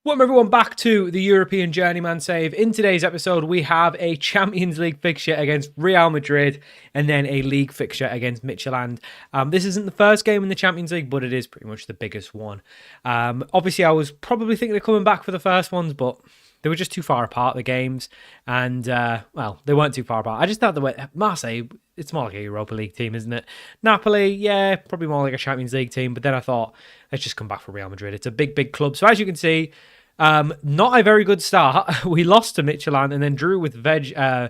Welcome everyone back to the European Journeyman save. In today's episode, we have a Champions League fixture against Real Madrid and then a league fixture against Midtjylland. This isn't the first game in the Champions League, but it is pretty much the biggest one. Obviously, I was probably thinking of coming back for the first ones, but they were just too far apart, the games. And, they weren't too far apart. I just thought Marseille, it's more like a Europa League team, isn't it? Napoli, yeah, probably more like a Champions League team. But then I thought, let's just come back for Real Madrid. It's a big, big club. So as you can see, not a very good start. We lost to Midtjylland and then drew with Vale,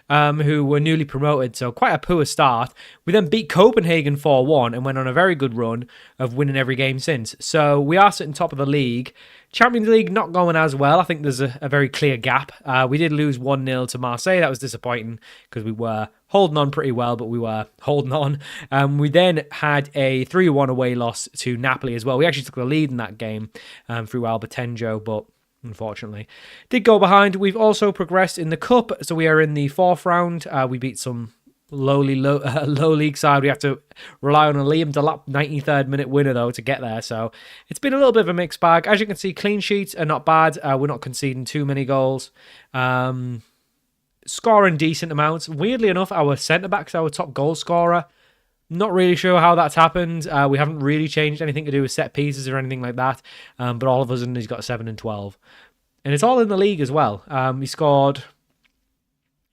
who were newly promoted, so quite a poor start. We then beat Copenhagen 4-1 and went on a very good run of winning every game since. So we are sitting top of the league. Champions League not going as well. I think there's a very clear gap. We did lose 1-0 to Marseille. That was disappointing because we were holding on pretty well, but we were holding on. We then had a 3-1 away loss to Napoli as well. We actually took the lead in that game through Albertenjo, but unfortunately did go behind. We've also progressed in the cup, so we are in the fourth round. We beat some low league side. We have to rely on a Liam Delap 93rd minute winner though to get there, so it's been a little bit of a mixed bag. As you can see, clean sheets are not bad. We're not conceding too many goals, scoring decent amounts. Weirdly enough, our centre-back's our top goal scorer. Not really sure how that's happened. We haven't really changed anything to do with set pieces or anything like that. But all of a sudden, he's got 7 and 12. And it's all in the league as well. He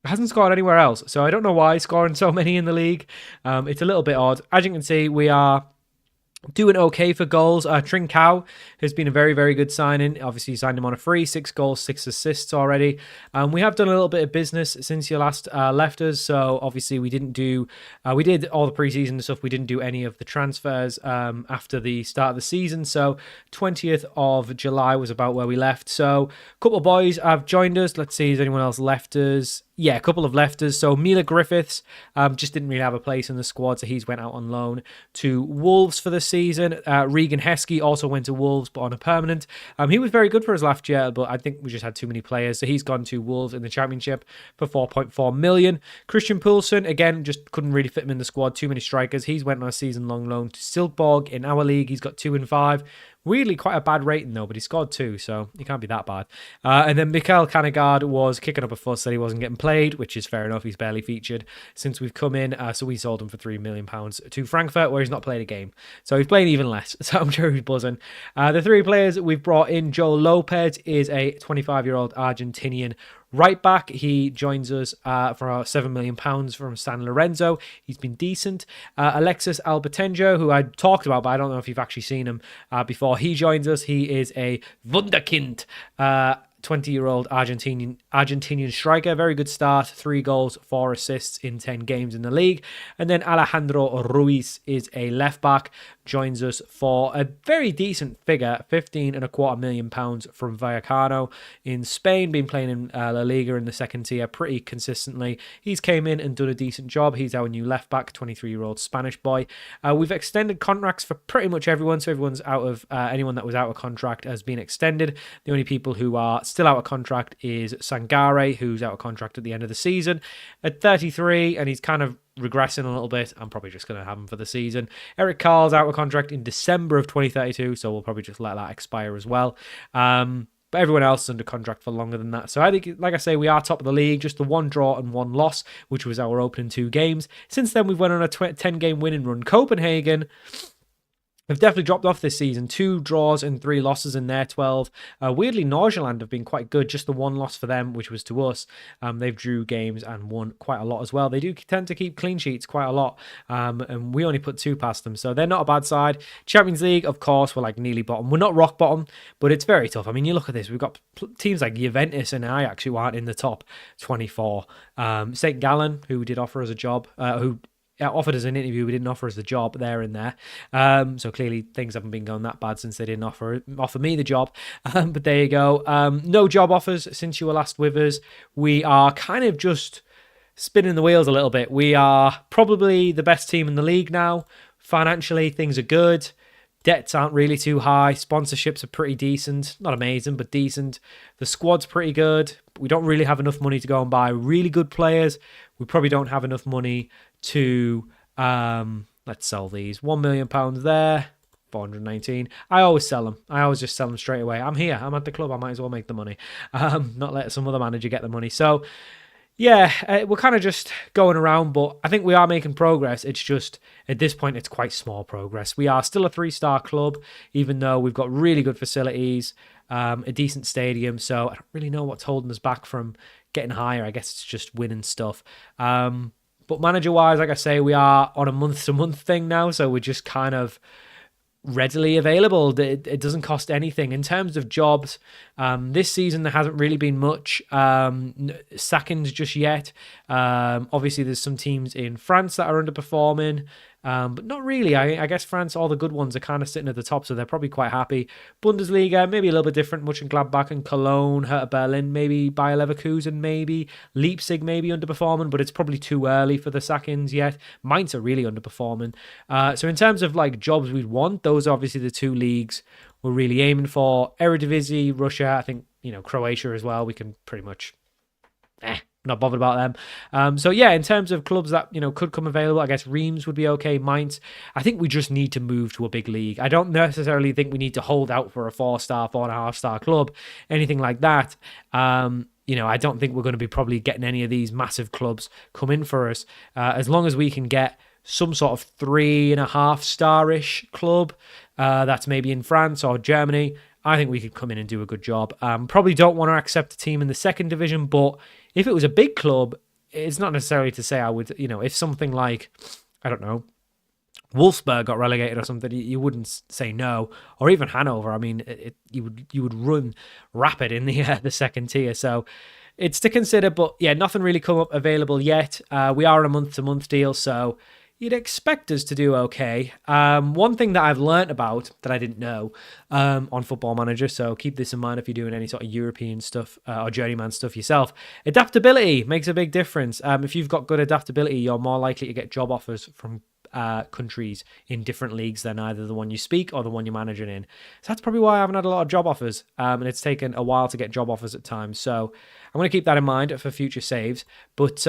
hasn't scored anywhere else. So I don't know why he's scoring so many in the league. It's a little bit odd. As you can see, we are doing okay for goals. Trincao has been a very, very good signing. Obviously, you signed him on a free. 6 goals, 6 assists already. We have done a little bit of business since you last left us. So, obviously, we didn't do... we did all the preseason stuff. We didn't do any of the transfers after the start of the season. So, 20th of July was about where we left. So, a couple of boys have joined us. Let's see, has anyone else left us? Yeah, a couple of lefters. So Mila Griffiths just didn't really have a place in the squad, so he's went out on loan to Wolves for the season. Regan Heskey also went to Wolves, but on a permanent. He was very good for us last year, but I think we just had too many players, so he's gone to Wolves in the Championship for 4.4 million. Christian Poulsen, again, just couldn't really fit him in the squad. Too many strikers. He's went on a season-long loan to Silkeborg in our league. He's got 2 and 5. Really quite a bad rating though, but he scored 2, so he can't be that bad. And then Mikael Kanagaard was kicking up a fuss that he wasn't getting played, which is fair enough. He's barely featured since we've come in, so we sold him for £3 million to Frankfurt, where he's not played a game. So he's playing even less, so I'm sure he's buzzing. The 3 players that we've brought in, Joel Lopez is a 25-year-old Argentinian right back. He joins us for £7 million from San Lorenzo. He's been decent. Alexis Albertenjo, who I talked about, but I don't know if you've actually seen him before. He joins us. He is a Wunderkind. 20-year-old Argentinian striker. Very good start. 3 goals, 4 assists in 10 games in the league. And then Alejandro Ruiz is a left back. Joins us for a very decent figure, £15.25 million from Vallecano in Spain. Been playing in La Liga in the second tier pretty consistently. He's came in and done a decent job. He's our new left back, 23-year-old Spanish boy. We've extended contracts for pretty much everyone. So everyone's out of anyone that was out of contract has been extended. The only people who are still out of contract is Sangare, who's out of contract at the end of the season at 33, and he's kind of regressing a little bit. I'm probably just going to have him for the season. Eric Carl's out of contract in December of 2032, so we'll probably just let that expire as well. But everyone else is under contract for longer than that. So I think, like I say, we are top of the league. Just the 1 draw and 1 loss, which was our opening 2 games. Since then, we've went on a 10-game winning run. Copenhagen have definitely dropped off this season. 2 draws and 3 losses in their 12. Weirdly, Norgeland have been quite good. Just the 1 loss for them, which was to us. They've drew games and won quite a lot as well. They do tend to keep clean sheets quite a lot. And we only put 2 past them. So they're not a bad side. Champions League, of course, we're like nearly bottom. We're not rock bottom, but it's very tough. I mean, you look at this. We've got teams like Juventus and Ajax who aren't in the top 24. St. Gallen, who did offer us a job, who offered us an interview. We didn't offer us the job there and there. So clearly things haven't been going that bad since they didn't offer me the job. But there you go. No job offers since you were last with us. We are kind of just spinning the wheels a little bit. We are probably the best team in the league now. Financially, things are good. Debts aren't really too high. Sponsorships are pretty decent. Not amazing, but decent. The squad's pretty good. We don't really have enough money to go and buy really good players. We probably don't have enough money to, let's sell these. £1 million there. 419. I always sell them. I always just sell them straight away. I'm here. I'm at the club. I might as well make the money. Not let some other manager get the money. So, yeah, we're kind of just going around, but I think we are making progress. It's just, at this point, it's quite small progress. We are still a 3-star club, even though we've got really good facilities, a decent stadium. So I don't really know what's holding us back from getting higher. I guess it's just winning stuff. But manager-wise, like I say, we are on a month-to-month thing now, so we're just kind of readily available. It doesn't cost anything. In terms of jobs, this season there hasn't really been much sackings just yet. Obviously there's some teams in France that are underperforming, but not really. I guess France, all the good ones are kind of sitting at the top, so they're probably quite happy. Bundesliga, maybe a little bit different. Mönchengladbach and Cologne, Hertha Berlin, maybe Bayer Leverkusen, maybe Leipzig, maybe underperforming, but it's probably too early for the sackings yet. Mainz are really underperforming. So in terms of like jobs we'd want, those are obviously the 2 leagues we're really aiming for. Eredivisie, Russia, I think, Croatia as well. We can pretty much not bothered about them. So yeah, in terms of clubs that could come available, I guess Reims would be okay. Mainz, I think we just need to move to a big league. I don't necessarily think we need to hold out for a 4-star, 4.5-star club, anything like that. I don't think we're going to be probably getting any of these massive clubs come in for us. As long as we can get some sort of 3.5-star-ish club that's maybe in France or Germany, I think we could come in and do a good job. Probably don't want to accept a team in the 2nd division, but if it was a big club, it's not necessarily to say I would, if something like, I don't know, Wolfsburg got relegated or something, you wouldn't say no. Or even Hanover. I mean, you would run rapid in the 2nd tier. So it's to consider, but yeah, nothing really come up available yet. We are on a month-to-month deal, so you'd expect us to do okay. One thing that I've learnt about that I didn't know on Football Manager, so keep this in mind if you're doing any sort of European stuff or Journeyman stuff yourself. Adaptability makes a big difference. If you've got good adaptability, you're more likely to get job offers from countries in different leagues than either the one you speak or the one you're managing in. So that's probably why I haven't had a lot of job offers, and it's taken a while to get job offers at times. So I'm going to keep that in mind for future saves. But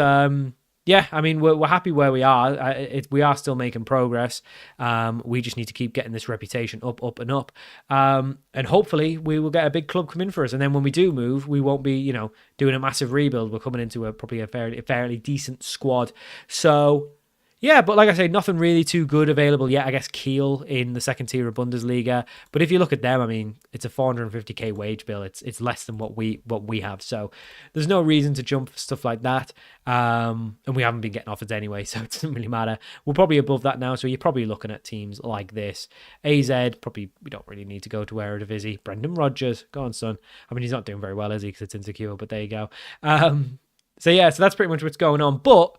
yeah, I mean, we're happy where we are. We are still making progress. We just need to keep getting this reputation up, and up. And hopefully we will get a big club come in for us. And then when we do move, we won't be, doing a massive rebuild. We're coming into probably a fairly decent squad. So yeah, but like I say, nothing really too good available yet. I guess Kiel in the 2nd tier of Bundesliga. But if you look at them, I mean, it's a 450k wage bill. It's less than what we have. So there's no reason to jump for stuff like that. And we haven't been getting offers anyway, so it doesn't really matter. We're probably above that now, so you're probably looking at teams like this. AZ, probably we don't really need to go to Eredivisie. Brendan Rodgers, go on, son. I mean, he's not doing very well, is he? Because it's insecure, but there you go. So yeah, so that's pretty much what's going on. But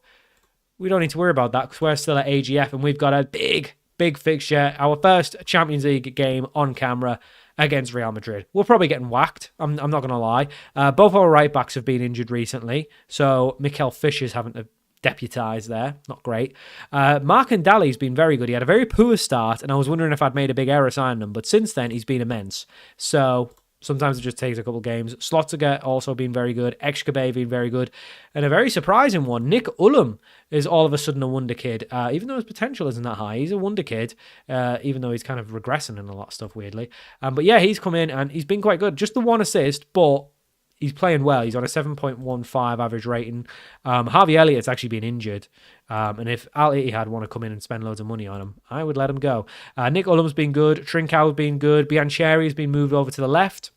we don't need to worry about that because we're still at AGF and we've got a big fixture. Our first Champions League game on camera against Real Madrid. We're probably getting whacked. I'm not going to lie. Both our right backs have been injured recently. So Mikel Fischer's having to deputise there. Not great. Mark Ndali's been very good. He had a very poor start and I was wondering if I'd made a big error signing him. But since then, he's been immense. So sometimes it just takes a couple games. Slotziger also been very good. Ekshkabe been very good. And a very surprising one, Nick Ullum is all of a sudden a wonder kid. Even though his potential isn't that high, he's a wonder kid, even though he's kind of regressing in a lot of stuff, weirdly. But yeah, he's come in and he's been quite good. Just the 1 assist, but he's playing well. He's on a 7.15 average rating. Harvey Elliott's actually been injured. And if Al Ittihad want to come in and spend loads of money on him, I would let him go. Nick Ullum's been good. Trincão's been good. Biancheri's been moved over to the left.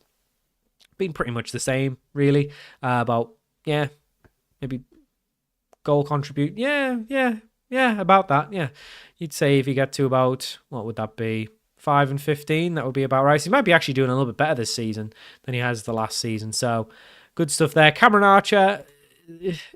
Been pretty much the same, really. Maybe goal contribute. Yeah, about that. Yeah, you'd say if you get to about, what would that be? 5 and 15, that would be about right. So he might be actually doing a little bit better this season than he has the last season. So good stuff there. Cameron Archer,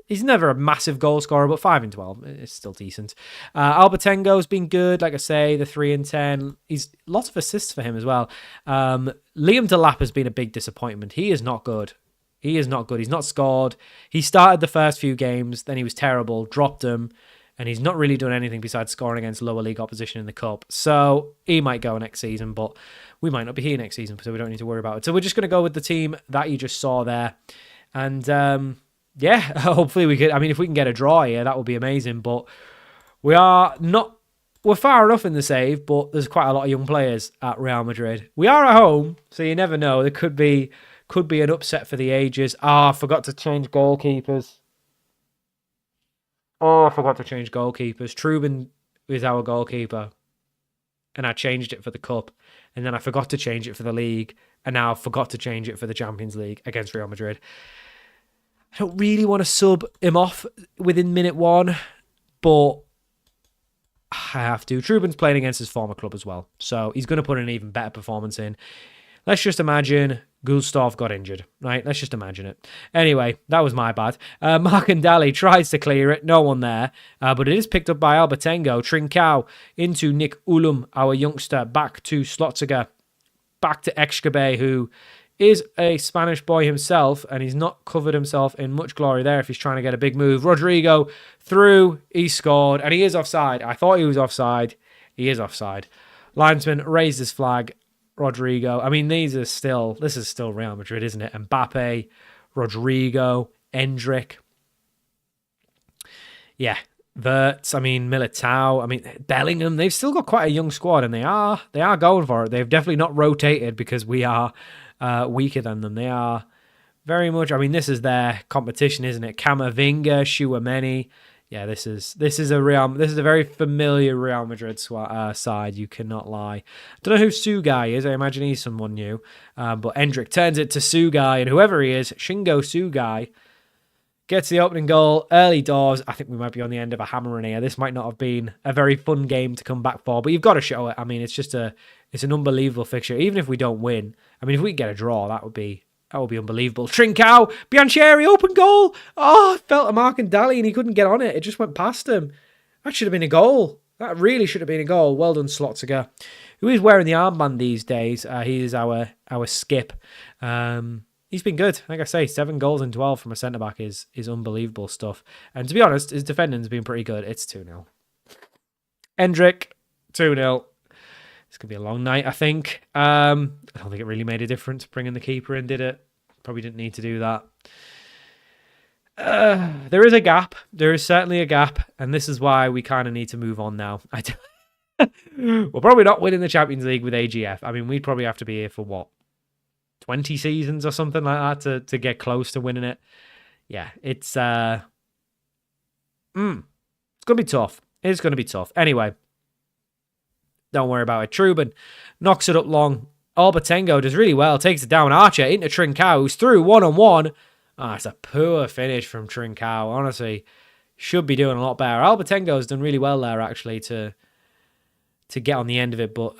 he's never a massive goal scorer, but 5 and 12 is still decent. Albertengo's been good, like I say, the 3 and 10. He's lots of assists for him as well. Liam Delap has been a big disappointment. He is not good. He's not scored. He started the first few games, then he was terrible, dropped him, and he's not really done anything besides scoring against lower league opposition in the cup. So he might go next season, but we might not be here next season, so we don't need to worry about it. So we're just going to go with the team that you just saw there. And hopefully we could, I mean, if we can get a draw here, that would be amazing. But we are not we're far enough in the save, but there's quite a lot of young players at Real Madrid. We are at home, so you never know. There could be an upset for the ages. I forgot to change goalkeepers. Trubin is our goalkeeper, and I changed it for the cup, and then I forgot to change it for the league, and now I forgot to change it for the Champions League against Real Madrid. I don't really want to sub him off within minute 1, but I have to. Trubin's playing against his former club as well, so he's going to put an even better performance in. Let's just imagine Gustave got injured, right? Let's just imagine it. Anyway, that was my bad. Marcandali tries to clear it. No one there. But it is picked up by Albertengo. Trincao into Nick Ullum, our youngster. Back to Slotziger. Back to Excabe, who is a Spanish boy himself, and he's not covered himself in much glory there if he's trying to get a big move. Rodrigo through. He scored, and he is offside. I thought he was offside. He is offside. Linesman raised his flag. Rodrigo. I mean, this is still Real Madrid, isn't it? Mbappe, Rodrigo, Endrick. Yeah, Wirtz, Militao, Bellingham. They've still got quite a young squad, and they are going for it. They've definitely not rotated because we are weaker than them. They are very much. This is their competition, isn't it? Camavinga, Tchouaméni. Yeah, this is a very familiar Real Madrid side. You cannot lie. I don't know who Sugai is. I imagine he's someone new. But Endrick turns it to Sugai, and whoever he is, Shingo Sugai, gets the opening goal early doors. I think we might be on the end of a hammer here. This might not have been a very fun game to come back for, but you've got to show it. It's an unbelievable fixture. Even if we don't win, if we get a draw, that would be unbelievable. Trincao, Biancheri, open goal. Oh, it felt a Marcandali and he couldn't get on it. It just went past him. That should have been a goal. That really should have been a goal. Well done, Slotziger, who is wearing the armband these days. He is our skip. He's been good. Like I say, 7 goals and 12 from a centre-back is unbelievable stuff. And to be honest, his defending's been pretty good. It's 2-0. Endrick, 2-0. It's going to be a long night, I think. I don't think it really made a difference bringing the keeper in, did it? Probably didn't need to do that. There is a gap. There is certainly a gap. And this is why we kind of need to move on now. We're probably not winning the Champions League with AGF. We'd probably have to be here for, what, 20 seasons or something like that to get close to winning it. Yeah, it's going to be tough. It's going to be tough. Anyway. Don't worry about it. Trubin knocks it up long. Albertengo does really well. Takes it down. Archer into Trincao, who's through 1-on-1. It's a poor finish from Trincao. Honestly, should be doing a lot better. Albertengo's done really well there, actually, to get on the end of it. But,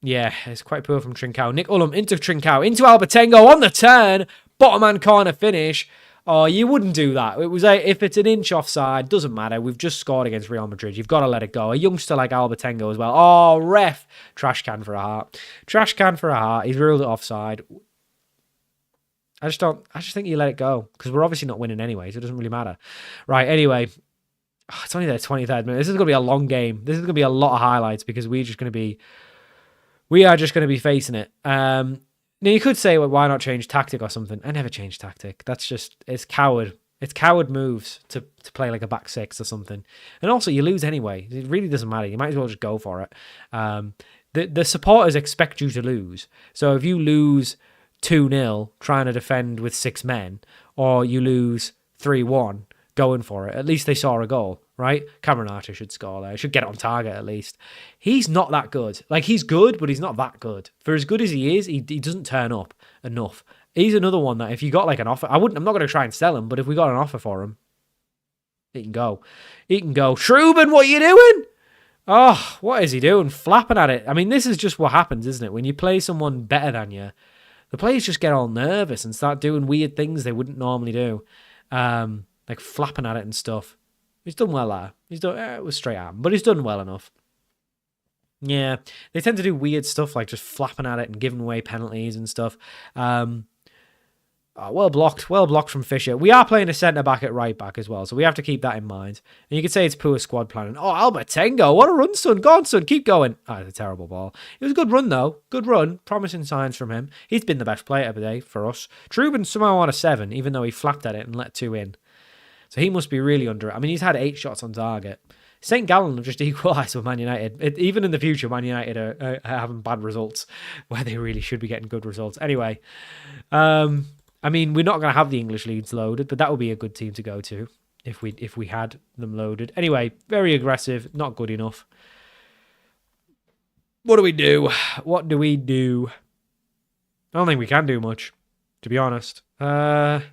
yeah, it's quite poor from Trincao. Nick Ullum into Trincao, into Albertengo on the turn. Bottom hand corner finish. Oh, you wouldn't do that. It was if it's an inch offside, doesn't matter. We've just scored against Real Madrid. You've got to let it go. A youngster like Albertengo as well. Oh, ref. Trash can for a heart. Trash can for a heart. He's ruled it offside. I just think you let it go because we're obviously not winning anyway, so it doesn't really matter. Right, anyway. It's only their 23rd minute. This is going to be a long game. This is going to be a lot of highlights because we are just going to be facing it. Now, you could say, well, why not change tactic or something? I never change tactic. It's coward. It's coward moves to play like a back six or something. And also, you lose anyway. It really doesn't matter. You might as well just go for it. The supporters expect you to lose. So if you lose 2-0 trying to defend with 6 men, or you lose 3-1 going for it, at least they saw a goal, right? Cameron Archer should score there. Should get it on target at least. He's not that good. He's good, but he's not that good. For as good as he is, he doesn't turn up enough. He's another one that if you got an offer, I'm not going to try and sell him, but if we got an offer for him, he can go. He can go. Trubin, what are you doing? Oh, what is he doing? Flapping at it. This is just what happens, isn't it? When you play someone better than you, the players just get all nervous and start doing weird things they wouldn't normally do. Like flapping at it and stuff. He's done well there. It was straight at him, but he's done well enough. Yeah, they tend to do weird stuff like just flapping at it and giving away penalties and stuff. Well blocked from Fisher. We are playing a centre-back at right-back as well, so we have to keep that in mind. And you could say it's poor squad planning. Oh, Albertengo, what a run, son. Go on, son, keep going. It's a terrible ball. It was a good run, though. Good run. Promising signs from him. He's been the best player today for us. Trubin somehow on a 7, even though he flapped at it and let 2 in. So he must be really under it. He's had 8 shots on target. St. Gallen have just equalised with Man United. Even in the future, Man United are having bad results where they really should be getting good results. Anyway, I mean, we're not going to have the English leads loaded, but that would be a good team to go to if we had them loaded. Anyway, very aggressive, not good enough. What do we do? What do we do? I don't think we can do much, to be honest. Albertengo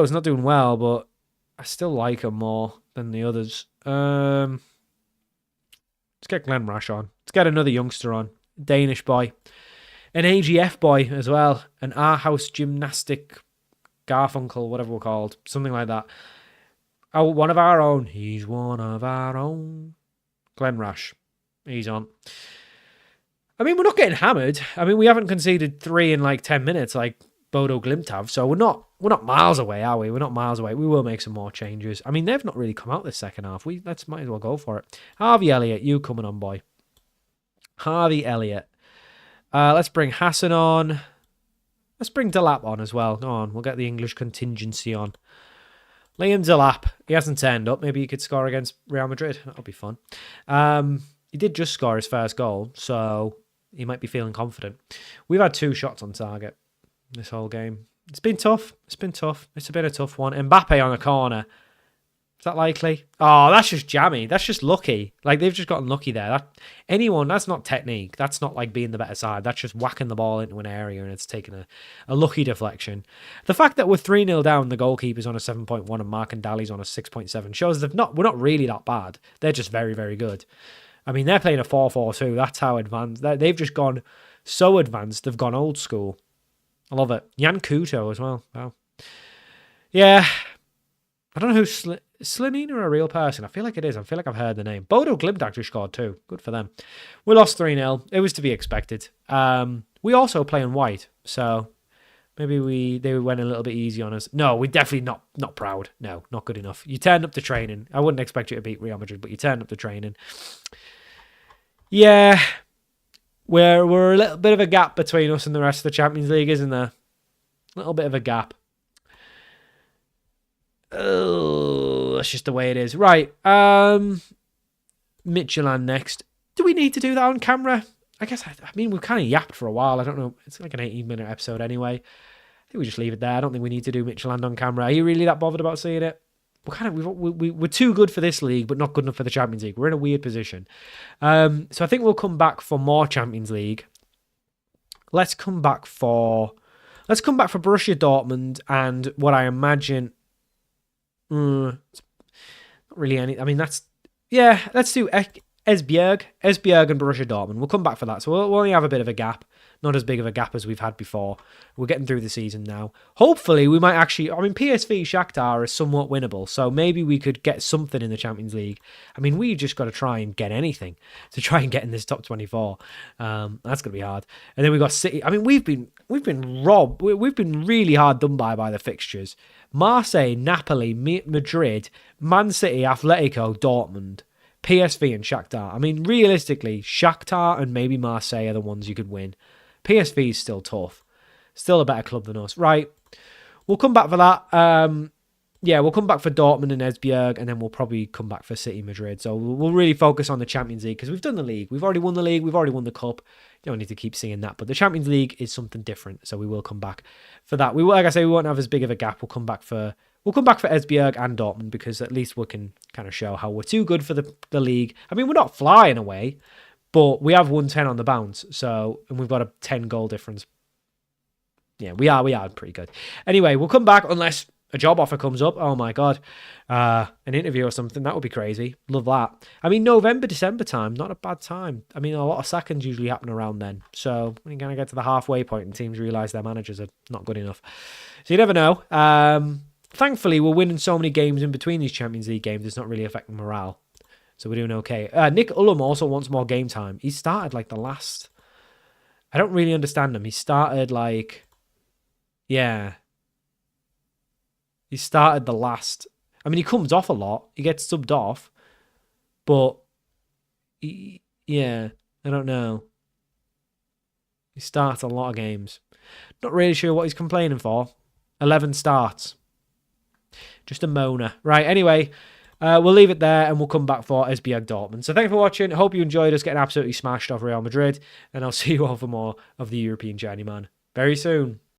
is not doing well, but I still like him more than the others. Let's get Glenn Rash on. Let's get another youngster on. Danish boy. An AGF boy as well. An Our House Gymnastic Garfunkel, whatever we're called. Something like that. Oh, one of our own. He's one of our own. Glenn Rash. He's on. I mean, we're not getting hammered. I mean, we haven't conceded 3 in like 10 minutes like Bodo Glimt have, so we're not miles away, are we? We're not miles away. We will make some more changes. I mean, they've not really come out this second half. Might as well go for it. Harvey Elliott, you coming on, boy. Harvey Elliott. Let's bring Hassan on. Let's bring Delap on as well. Go on, we'll get the English contingency on. Liam Delap. He hasn't turned up. Maybe he could score against Real Madrid. That'll be fun. He did just score his first goal, so he might be feeling confident. We've had 2 shots on target this whole game. It's been tough. It's been a tough one. Mbappe on a corner. Is that likely? Oh, that's just jammy. That's just lucky. Like, they've just gotten lucky there. That's not technique. That's not like being the better side. That's just whacking the ball into an area and it's taking a lucky deflection. The fact that we're 3-0 down, the goalkeeper's on a 7.1 and Mark and Daly's on a 6.7 shows we're not really that bad. They're just very, very good. I mean, they're playing a 4-4-2. That's how advanced. They've just gone so advanced. They've gone old school. I love it. Jan Kuto as well. Wow. Yeah. I don't know who's Slanina a real person? I feel like it is. I feel like I've heard the name. Bodo Glimt actually scored 2. Good for them. We lost 3-0. It was to be expected. We also play in white, so maybe they went a little bit easy on us. No, we definitely not proud. No, not good enough. You turned up to training. I wouldn't expect you to beat Real Madrid, but you turned up to training. Yeah, we're a little bit of a gap between us and the rest of the Champions League, isn't there? A little bit of a gap. Oh, that's just the way it is. Right. Midtjylland next. Do we need to do that on camera? I guess, I mean, we've kind of yapped for a while. I don't know. It's like an 18-minute episode anyway. I think we just leave it there. I don't think we need to do Midtjylland on camera. Are you really that bothered about seeing it? We're too good for this league, but not good enough for the Champions League. We're in a weird position. So I think we'll come back for more Champions League. Let's come back for Borussia Dortmund and what I imagine. Not really any. I mean, let's do Esbjerg and Borussia Dortmund. We'll come back for that. So we'll only have a bit of a gap. Not as big of a gap as we've had before. We're getting through the season now. Hopefully, we might actually... I mean, PSV Shakhtar is somewhat winnable, so maybe we could get something in the Champions League. I mean, we just got to try and get anything to try and get in this top 24. That's going to be hard. And then we've got City. I mean, we've been robbed. We've been really hard done by the fixtures. Marseille, Napoli, Madrid, Man City, Atletico, Dortmund, PSV and Shakhtar. I mean, realistically, Shakhtar and maybe Marseille are the ones you could win. PSV is still tough. Still a better club than us. Right. We'll come back for that. We'll come back for Dortmund and Esbjerg, and then we'll probably come back for City Madrid. So we'll really focus on the Champions League because we've done the league. We've already won the league. We've already won the cup. You don't need to keep seeing that. But the Champions League is something different. So we will come back for that. Like I say, we won't have as big of a gap. We'll come back for Esbjerg and Dortmund because at least we can kind of show how we're too good for the league. I mean, we're not flying away, but we have won 10 on the bounce. So, and we've got a 10 goal difference. Yeah, we are pretty good. Anyway, we'll come back unless a job offer comes up. Oh my God. An interview or something. That would be crazy. Love that. I mean, November, December time, not a bad time. I mean, a lot of sackings usually happen around then. So when you kind of get to the halfway point and teams realise their managers are not good enough. So you never know. Thankfully, we're winning so many games in between these Champions League games. It's not really affecting morale. So we're doing okay. Nick Ullum also wants more game time. He started like the last... I don't really understand him. He started like... Yeah. He started the last... I mean, he comes off a lot. He gets subbed off. But... I don't know. He starts a lot of games. Not really sure what he's complaining for. 11 starts. Just a moaner. Right, anyway... we'll leave it there and we'll come back for Esbjerg Dortmund. So thanks for watching. Hope you enjoyed us getting absolutely smashed off Real Madrid. And I'll see you all for more of the European Journeyman very soon.